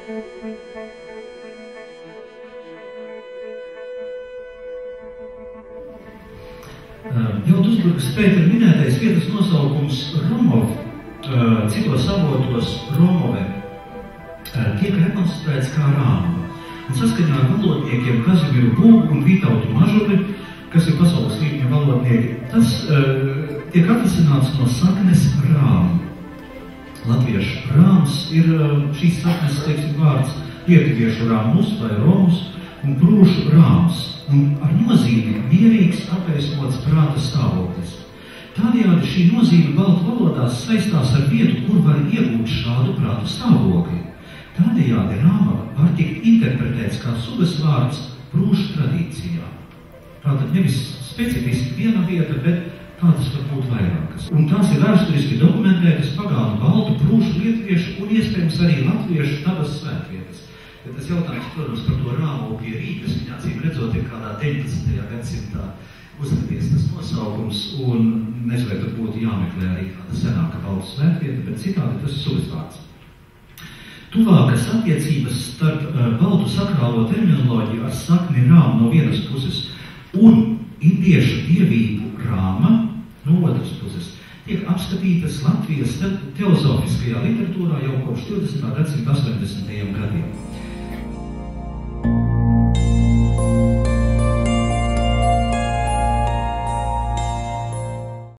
Jau Dusburgas Pētera minētais vietas nosaukums Romov, citos avotos Romove, tiek rekonstruēts kā Rāma. Un saskaņā ar valodniekiem Kazimieru Būgu un Vītautu Mažuli, kas ir pasaules līmeņa valodnieki, tas tiek atvasināts no saknes Rāma. Latviešu Rāms ir šīs saknes, teiksim, vārds lietuviešu Rāmus vai Romus un prūšu Rāms, un ar nozīmi mierīgs, apgaismots prāta stāvoklis. Tādējādi šī nozīme baltu valodās saistās ar vietu, kur var iegūt šādu prāta stāvokli. Tādējādi Rāma var tikt interpretēts kā sugas vārds prūšu tradīcijā. Tātad nevis specifiski viena vieta, bet tādas var būt vairākas. Un tās ir vēsturiski dokumentētas pagānu baltu, prūšu, lietuviešu un iespējams arī latviešu dabas svētvietas. Ja tas jautājums, protams, par to Rāmu pie Rīgas, viņa acīm redzot, ir kādā 19. gadsimtā uzradies tas nosaukums, un nezinu, vai tur būtu jāmeklē arī kāda senāka baltu svētvieta, bet citādi tas ir sugas vārds. Tuvākas attiecības starp baltu sakrālo terminoloģiju ar sakni Rāma no vienas puses un indiešu dievību Rāma no otras puses tiek apskatītas Latvijas teosofiskajā literatūrā jau kopš 20. gadsimta 80. gadiem.